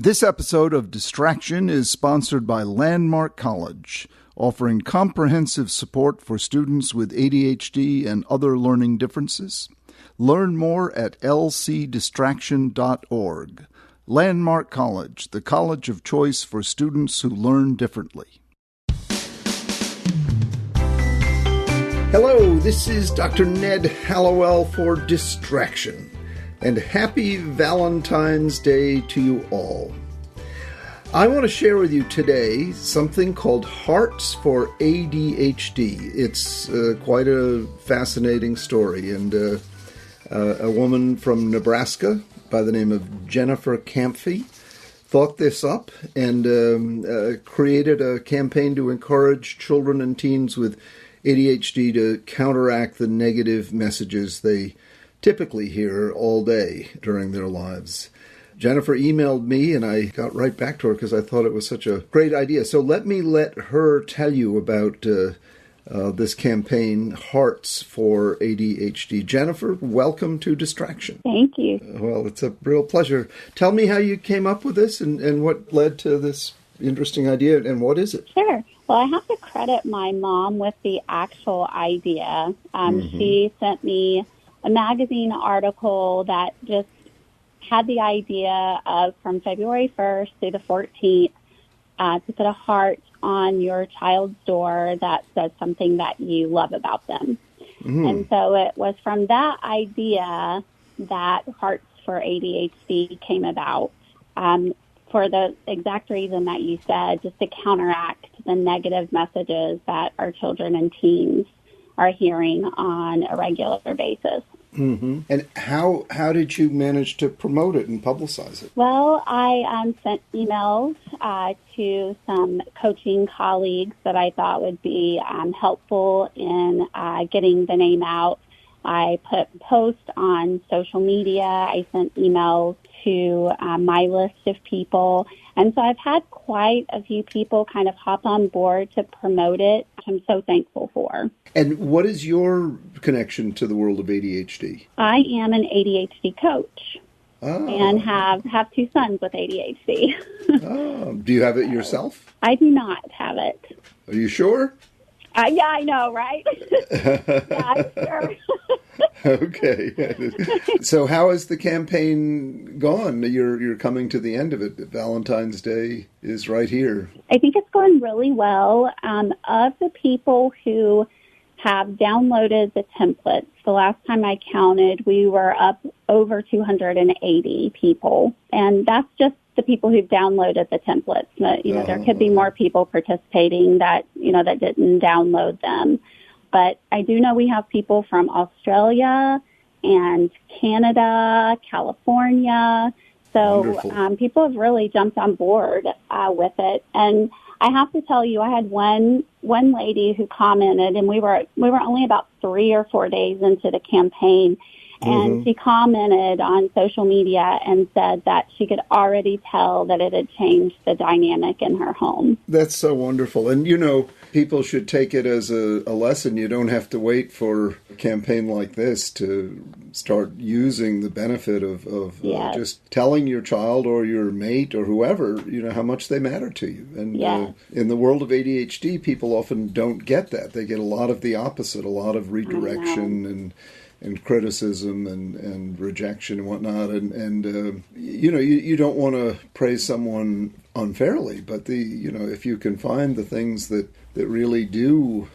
This episode of Distraction is sponsored by Landmark College, offering comprehensive support for students with ADHD and other learning differences. Learn more at lcdistraction.org. Landmark College, the college of choice for students who learn differently. Hello, this is Dr. Ned Hallowell for Distraction. And happy Valentine's Day to you all. I want to share with you today something called Hearts for ADHD. It's quite a fascinating story, and a woman from Nebraska by the name of Jennifer Kempfe thought this up and created a campaign to encourage children and teens with ADHD to counteract the negative messages they typically hear all day during their lives. Jennifer emailed me, and I got right back to her because I thought it was such a great idea. So let her tell you about this campaign, Hearts for ADHD. Jennifer, welcome to Distraction. Thank you. Well, it's a real pleasure. Tell me how you came up with this and what led to this interesting idea, and what is it? Sure. Well, I have to credit my mom with the actual idea. She sent me a magazine article that just had the idea of from February 1st through the 14th to put a heart on your child's door that says something that you love about them. And so it was from that idea that Hearts for ADHD came about, for the exact reason that you said, just to counteract the negative messages that our children and teens are hearing on a regular basis. And how did you manage to promote it and publicize it? Well, I sent emails to some coaching colleagues that I thought would be helpful in getting the name out. I put posts on social media. I sent emails to my list of people. And so I've had quite a few people kind of hop on board to promote it, which I'm so thankful for. And what is your connection to the world of ADHD? I am an ADHD coach and have two sons with ADHD. Do you have it yourself? I do not have it. Are you sure? Yeah, I know, right? Yeah, I'm sure. Okay. So how has the campaign gone? You're coming to the end of it. Valentine's Day is right here. I think it's going really well. Of the people who have downloaded the templates, the last time I counted, we were up over 280 people. And that's just the people who've downloaded the templates. There could be more people participating that didn't download them. But I do know we have people from Australia and Canada, California. So people have really jumped on board with it. And I have to tell you, I had one lady who commented, and we were only about 3 or 4 days into the campaign. And she commented on social media and said that she could already tell that it had changed the dynamic in her home. That's so wonderful. And, people should take it as a lesson. You don't have to wait for a campaign like this to start using the benefit of just telling your child or your mate or whoever, how much they matter to you. And in the world of ADHD, people often don't get that. They get a lot of the opposite, a lot of redirection and criticism and rejection and whatnot. And you don't want to praise someone unfairly, but if you can find the things that really do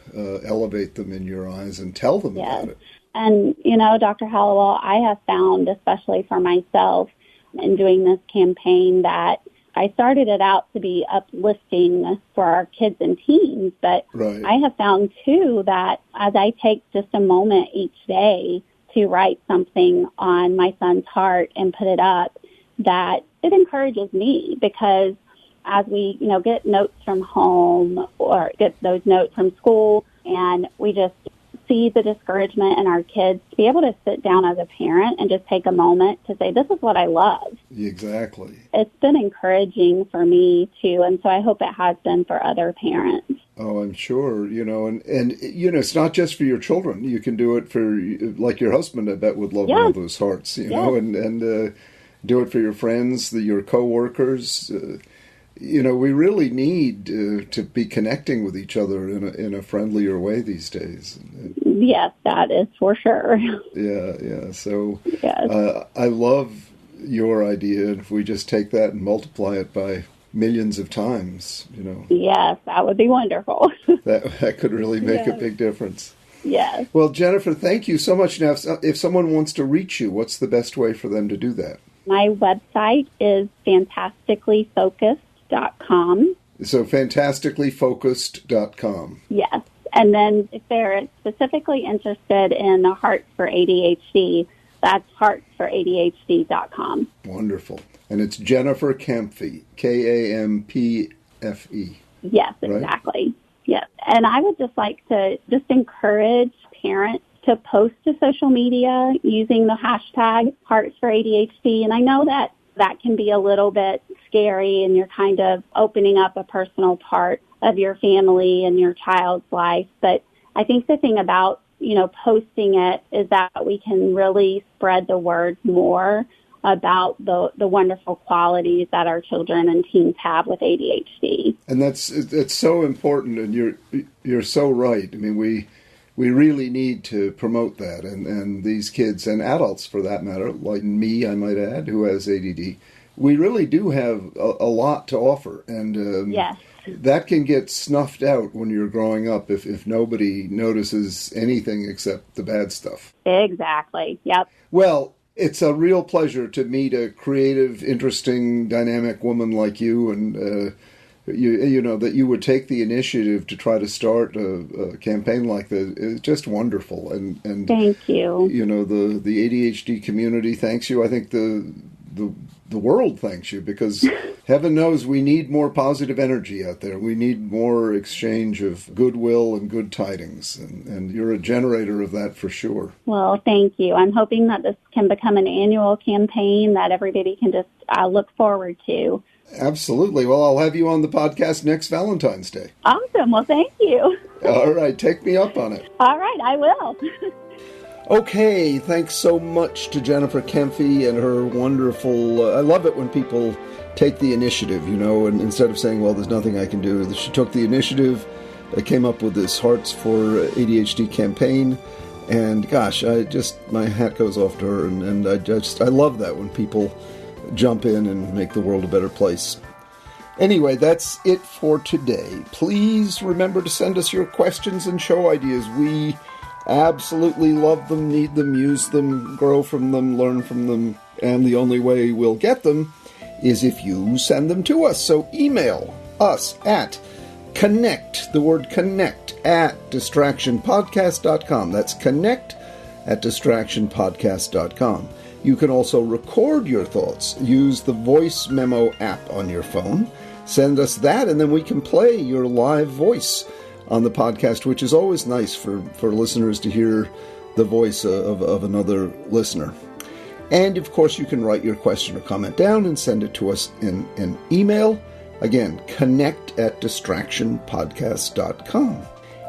elevate them in your eyes and tell them about it. And, Dr. Hallowell, I have found, especially for myself in doing this campaign, that I started it out to be uplifting for our kids and teens, but I have found, too, that as I take just a moment each day to write something on my son's heart and put it up, that it encourages me, because as we, get notes from home or get those notes from school, and we just see the discouragement in our kids, to be able to sit down as a parent and just take a moment to say, this is what I love. Exactly. It's been encouraging for me, too, and so I hope it has been for other parents. Oh, I'm sure, and it's not just for your children. You can do it for, like your husband, I bet, would love one of those hearts, know, and do it for your friends, your coworkers. We really need to be connecting with each other in a friendlier way these days. Yes, that is for sure. Yeah. So Yes. I love your idea. If we just take that and multiply it by millions of times, Yes, that would be wonderful. that could really make a big difference. Yes. Well, Jennifer, thank you so much. Now, if someone wants to reach you, what's the best way for them to do that? My website is fantasticallyfocused.com. So fantasticallyfocused.com. Yes. And then if they're specifically interested in the Hearts for ADHD, that's heartsforadhd.com. Wonderful. And it's Jennifer Kempfe, Kampfe. Yes, exactly. Right? Yes. And I would just like to encourage parents to post to social media using the hashtag Hearts for ADHD. And I know that can be a little bit scary, and you're kind of opening up a personal part of your family and your child's life. But I think the thing about, posting it is that we can really spread the word more about the wonderful qualities that our children and teens have with ADHD. And it's so important, and you're so right. I mean, we really need to promote that, and these kids and adults, for that matter, like me, I might add, who has ADD, we really do have a lot to offer, and yes. That can get snuffed out when you're growing up if nobody notices anything except the bad stuff. Exactly. Yep. Well, it's a real pleasure to meet a creative, interesting, dynamic woman like you, and that you would take the initiative to try to start a campaign like that is just wonderful. And thank you. The ADHD community thanks you. I think the world thanks you, because heaven knows we need more positive energy out there. We need more exchange of goodwill and good tidings, and you're a generator of that for sure. Well, thank you. I'm hoping that this can become an annual campaign that everybody can just look forward to. Absolutely. Well, I'll have you on the podcast next Valentine's Day. Awesome. Well, thank you. All right. Take me up on it. All right. I will. Okay, thanks so much to Jennifer Kempfe and her wonderful... I love it when people take the initiative, and instead of saying, well, there's nothing I can do, she took the initiative, came up with this Hearts for ADHD campaign, and gosh, my hat goes off to her, and I love that when people jump in and make the world a better place. Anyway, that's it for today. Please remember to send us your questions and show ideas. We absolutely love them, need them, use them, grow from them, learn from them, and the only way we'll get them is if you send them to us. So email us at connect, the word connect, at distractionpodcast.com. That's connect at distractionpodcast.com. You can also record your thoughts. Use the voice memo app on your phone. Send us that, and then we can play your live voice on the podcast, which is always nice for listeners to hear the voice of another listener. And, of course, you can write your question or comment down and send it to us in an email. Again, connect at distractionpodcast.com.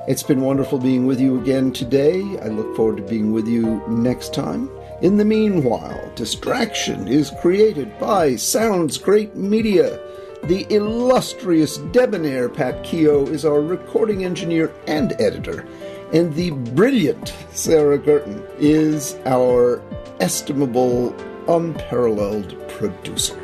It's been wonderful being with you again today. I look forward to being with you next time. In the meanwhile, Distraction is created by Sounds Great Media. The illustrious, debonair Pat Keogh is our recording engineer and editor, and the brilliant Sarah Guertin is our estimable, unparalleled producer.